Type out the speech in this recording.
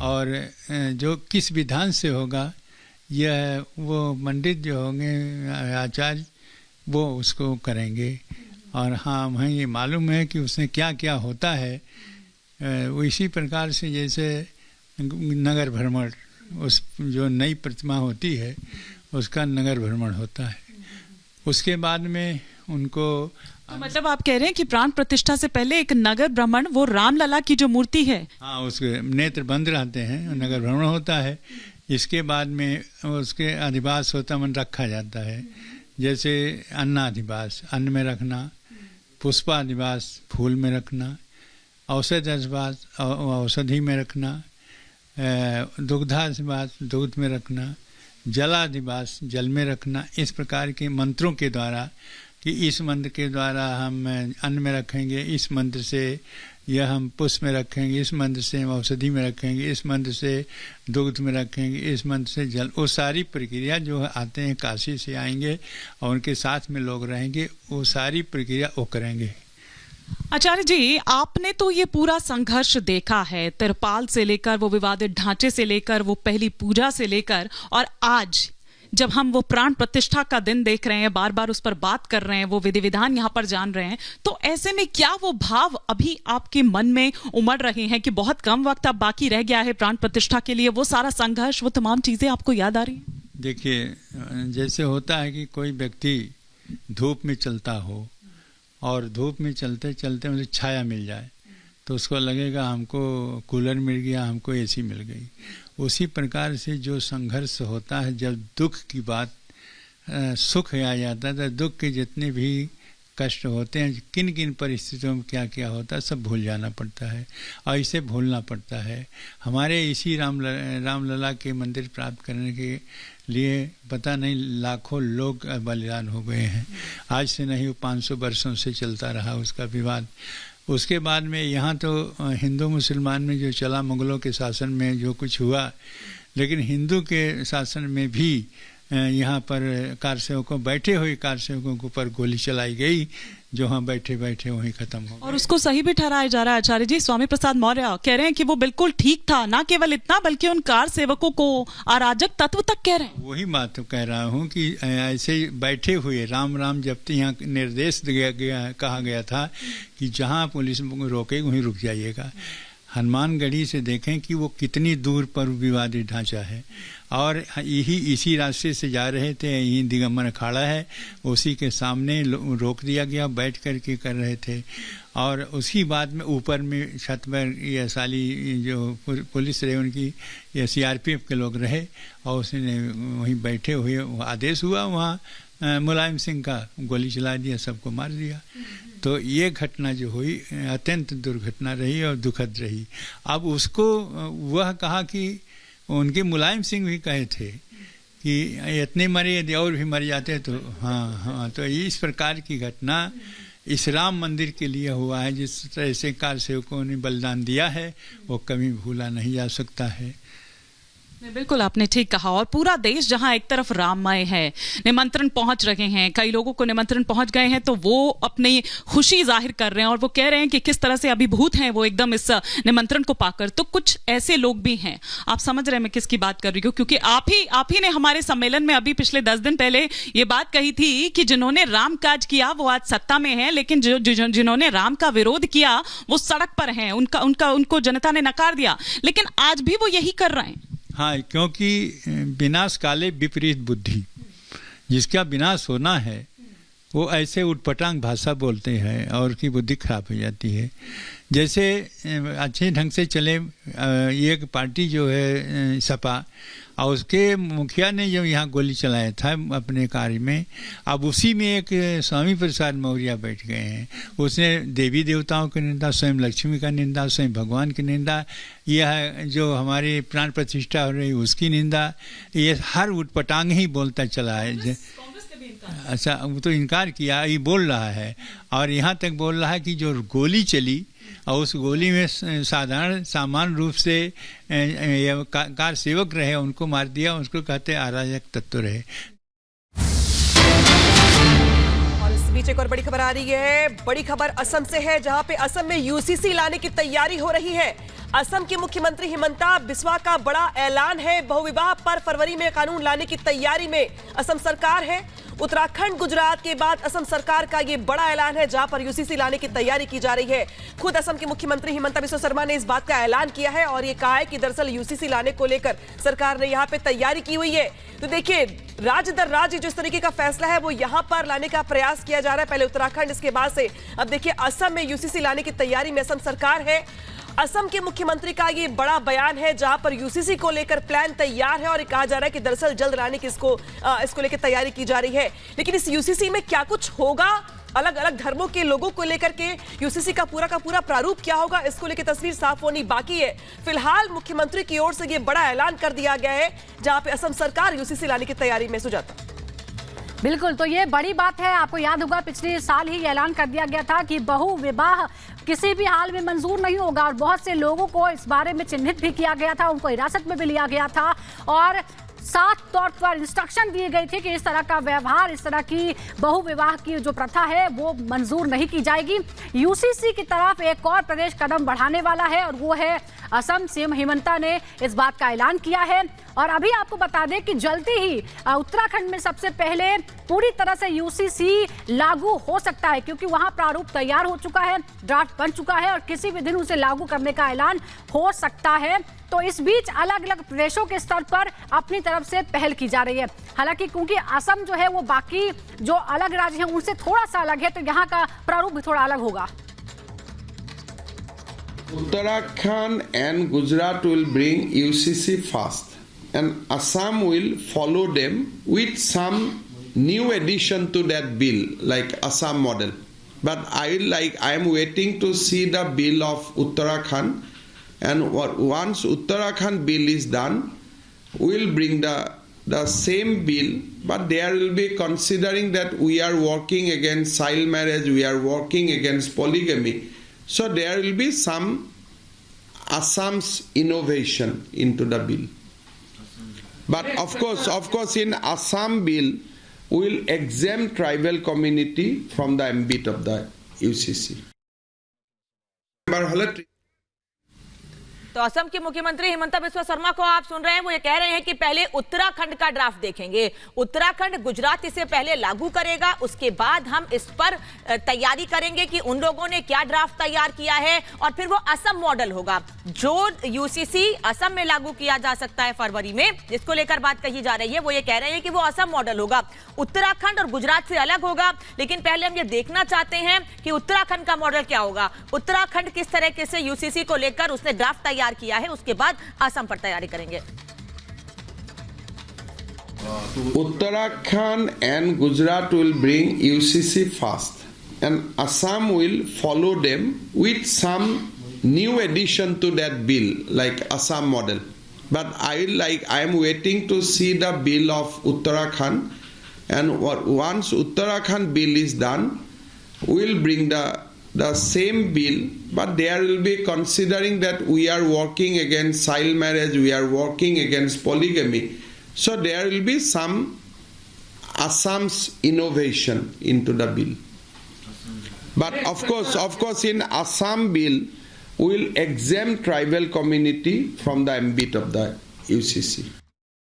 और जो किस विधान से होगा यह वो पंडित जो होंगे आचार्य वो उसको करेंगे। और हाँ, हमें ये मालूम है कि उसमें क्या क्या होता है। वो इसी प्रकार से जैसे नगर भ्रमण, उस जो नई प्रतिमा होती है उसका नगर भ्रमण होता है। उसके बाद में उनको तो मतलब आप कह रहे हैं कि प्राण प्रतिष्ठा से पहले एक नगर भ्रमण, वो रामलला की जो मूर्ति है, हाँ, उसके नेत्र बंद रहते हैं, नगर भ्रमण होता है। इसके बाद में उसके अधिवास होता मन रखा जाता है, जैसे अन्नाधिवास अन्न में रखना, पुष्पाधिवास फूल में रखना, औषधाधिवास औषधि में रखना, दुग्धाधिवास दूध में रखना, जलाधिवास जल में रखना। इस प्रकार के मंत्रों के द्वारा कि इस मंत्र के द्वारा हम अन्न में रखेंगे, इस मंत्र से यह हम पुष्प में रखेंगे, इस मंत्र से हम औषधि में रखेंगे, इस मंत्र से दुग्ध में रखेंगे, इस मंत्र से जल। वो सारी प्रक्रिया जो आते हैं काशी से आएंगे और उनके साथ में लोग रहेंगे, वो सारी प्रक्रिया वो करेंगे। आचार्य जी, आपने तो ये पूरा संघर्ष देखा है, तिरपाल से लेकर वो विवादित ढांचे से लेकर वो पहली पूजा से लेकर, और आज जब हम वो प्राण प्रतिष्ठा का दिन देख रहे हैं, बार बार उस पर बात कर रहे हैं, वो विधि विधान यहाँ पर जान रहे हैं, तो ऐसे में क्या वो भाव अभी आपके मन में उमड़ रहे हैं कि बहुत कम वक्त अब बाकी रह गया है प्राण प्रतिष्ठा के लिए, वो सारा संघर्ष, वो तमाम चीजें आपको याद आ रही हैं? देखिए, जैसे होता है कि कोई व्यक्ति धूप में चलता हो और धूप में चलते चलते मुझे छाया मिल जाए तो उसको लगेगा हमको कूलर मिल गया, हमको एसी मिल गई। उसी प्रकार से जो संघर्ष होता है, जब दुख की बात सुख आ जाता है तो दुख के जितने भी कष्ट होते हैं, किन किन परिस्थितियों में क्या क्या होता है, सब भूल जाना पड़ता है और इसे भूलना पड़ता है। हमारे इसी रामलला के मंदिर प्राप्त करने के लिए पता नहीं लाखों लोग बलिदान हो गए हैं। आज से नहीं, वो 500 वर्षों से चलता रहा उसका विवाद। उसके बाद में यहाँ तो हिंदू मुसलमान में जो चला, मुगलों के शासन में जो कुछ हुआ, लेकिन हिंदू के शासन में भी यहाँ पर कारसेवकों, बैठे हुए कारसेवकों के ऊपर गोली चलाई गई, जो हाँ बैठे बैठे वहीं खत्म हो गए। और उसको सही भी ठहराया जा रहा है आचार्य जी। स्वामी प्रसाद मौर्य कह रहे हैं कि वो बिल्कुल ठीक था, ना केवल इतना बल्कि उन कार सेवकों को अराजक तत्व तक कह रहे हैं। वही बात तो कह रहा हूँ कि ऐसे बैठे हुए राम राम जपते, यहाँ निर्देश दिया गया, कहा गया था कि जहाँ पुलिस रोकेगी वहीं रुक जाइएगा। हनुमानगढ़ी से देखें कि वो कितनी दूर पर विवादित ढांचा है, और इसी रास्ते से जा रहे थे, यही दिगंबर अखाड़ा है, उसी के सामने रोक दिया गया, बैठ कर के कर रहे थे। और उसकी बाद में ऊपर में छत पर ये साली जो पुलिस रहे उनकी, ये CRPF के लोग रहे, और उसने वहीं बैठे हुए आदेश हुआ, वहाँ मुलायम सिंह का गोली चला दिया, सबको मार दिया। तो ये घटना जो हुई अत्यंत दुर्घटना रही और दुखद रही। अब उसको वह कहा कि उनके मुलायम सिंह भी कहे थे कि इतने मरे, यदि और भी मर जाते तो हाँ। तो इस प्रकार की घटना इस राम मंदिर के लिए हुआ है। जिस तरह से कार सेवकों ने बलिदान दिया है वो कभी भूला नहीं जा सकता है। बिल्कुल आपने ठीक कहा। और पूरा देश जहां एक तरफ राममय है, निमंत्रण पहुंच रहे हैं, कई लोगों को निमंत्रण पहुंच गए हैं, तो वो अपनी खुशी जाहिर कर रहे हैं और वो कह रहे हैं कि किस तरह से अभिभूत हैं वो एकदम इस निमंत्रण को पाकर। तो कुछ ऐसे लोग भी हैं, आप समझ रहे हैं मैं किसकी बात कर रही हूँ, क्योंकि आप ही ने हमारे सम्मेलन में अभी पिछले 10 दिन पहले ये बात कही थी कि जिन्होंने राम काज किया वो आज सत्ता में है, लेकिन जिन्होंने राम का विरोध किया वो सड़क पर हैं, उनको जनता ने नकार दिया, लेकिन आज भी वो यही कर रहे हैं। हाँ, क्योंकि विनाश काले विपरीत बुद्धि, जिसका विनाश होना है वो ऐसे उटपटांग भाषा बोलते हैं और उसकी बुद्धि खराब हो जाती है। जैसे अच्छे ढंग से चले एक पार्टी जो है सपा, और उसके मुखिया ने जो यहाँ गोली चलाया था अपने कार्य में, अब उसी में एक स्वामी प्रसाद मौर्य बैठ गए हैं। उसने देवी देवताओं की निंदा, स्वयं लक्ष्मी का निंदा, स्वयं भगवान की निंदा, यह जो हमारी प्राण प्रतिष्ठा हो रही उसकी निंदा, ये हर उटपटांग ही बोलता चला है। अच्छा, वो तो इनकार किया, ये बोल रहा है, और यहाँ तक बोल रहा है कि जो गोली चली और उस गोली में साधारण सामान्य रूप से कार सेवक रहे उनको मार दिया, उसको कहते अराजक तत्व रहे। और इस बीच एक और बड़ी खबर आ रही है। बड़ी खबर असम से है, जहां पे असम में UCC लाने की तैयारी हो रही है। असम की मुख्यमंत्री हिमंता बिस्वा का बड़ा ऐलान है। बहुविवाह पर फरवरी में कानून लाने की तैयारी में असम सरकार है। उत्तराखंड गुजरात के बाद असम सरकार का यह बड़ा ऐलान है, जहां पर यूसीसी लाने की तैयारी की जा रही है। खुद असम के मुख्यमंत्री हिमंता बिस्वा शर्मा ने इस बात का ऐलान किया है और यह कहा है कि दरअसल यूसीसी लाने को लेकर सरकार ने यहां पे तैयारी की हुई है। तो देखिए, राज्य दर राज्य जिस तरीके का फैसला है वो यहां पर लाने का प्रयास किया जा रहा है। पहले उत्तराखंड, इसके बाद से अब देखिए असम में यूसीसी लाने की तैयारी में असम सरकार है। असम के मुख्यमंत्री का ये बड़ा बयान है, जहां पर यूसीसी को लेकर प्लान तैयार है और कहा जा रहा है कि दरअसल जल्द लाने की इसको लेकर तैयारी की जा रही है। लेकिन इस यूसीसी में क्या कुछ होगा, अलग अलग धर्मों के लोगों को लेकर के यूसीसी का पूरा प्रारूप क्या होगा, इसको लेकर तस्वीर साफ होनी बाकी है। फिलहाल मुख्यमंत्री की ओर से यह बड़ा ऐलान कर दिया गया है, जहां पे असम सरकार यूसीसी लाने की तैयारी में। सुजाता, बिल्कुल, तो ये बड़ी बात है। आपको याद होगा पिछले साल ही ऐलान कर दिया गया था कि बहु विवाह किसी भी हाल में मंजूर नहीं होगा और बहुत से लोगों को इस बारे में चिन्हित भी किया गया था, उनको हिरासत में भी लिया गया था और साफ तौर पर इंस्ट्रक्शन दिए गए थे कि इस तरह का व्यवहार, इस तरह की बहु विवाह की जो प्रथा है वो मंजूर नहीं की जाएगी। यूसीसी की तरफ एक और प्रदेश कदम बढ़ाने वाला है और वो है असम। सीएम हिमंता ने इस बात का ऐलान किया है और अभी आपको बता दें कि जल्दी ही उत्तराखंड में सबसे पहले पूरी तरह से यूसीसी लागू हो सकता है, क्योंकि वहां प्रारूप तैयार हो चुका है, ड्राफ्ट बन चुका है और किसी भी दिन उसे लागू करने का ऐलान हो सकता है। तो इस बीच अलग अलग प्रदेशों के स्तर पर अपनी तरफ से पहल की जा रही है। हालांकि क्योंकि असम जो है वो बाकी जो अलग राज्य हैं उनसे थोड़ा सा अलग है, तो यहाँ का प्रारूप भी थोड़ा अलग होगा। Uttarakhand and Gujarat will bring UCC first, and Assam will follow them with some new addition to that bill, like Assam model. But I am waiting to see the bill of Uttarakhand, and once Uttarakhand bill is done, we'll bring the same bill, but there will be considering that we are working against child marriage, we are working against polygamy. So there will be some Assam's innovation into the bill. But of course in Assam bill, we will exempt tribal community from the ambit of the UCC. तो असम के मुख्यमंत्री हिमंता बिस्वा शर्मा को आप सुन रहे हैं, वो ये कह रहे हैं कि पहले उत्तराखंड का ड्राफ्ट देखेंगे। उत्तराखंड गुजरात इसे पहले लागू करेगा, उसके बाद हम इस पर तैयारी करेंगे कि उन लोगों ने क्या ड्राफ्ट तैयार किया है और फिर वो असम मॉडल होगा जो यूसीसी असम में लागू किया जा सकता है फरवरी में, जिसको लेकर बात कही जा रही है। वो ये कह रहे हैं कि वो असम मॉडल होगा, उत्तराखंड और गुजरात से अलग होगा। लेकिन पहले हम ये देखना चाहते हैं कि उत्तराखंड का मॉडल क्या होगा, उत्तराखंड किस तरीके से यूसीसी को लेकर उसने ड्राफ्ट तैयार किया है, उसके बाद असम पर तैयारी करेंगे। Uttarakhand and Gujarat will bring UCC first, and Assam will follow them with some new addition to that bill, like Assam model. But I am waiting to see the bill of Uttarakhand, and once Uttarakhand bill is done, we'll bring the same bill, but there will be considering that we are working against child marriage, we are working against polygamy. So there will be some Assam's innovation into the bill. But of course in Assam bill, we will exempt tribal community from the ambit of the UCC.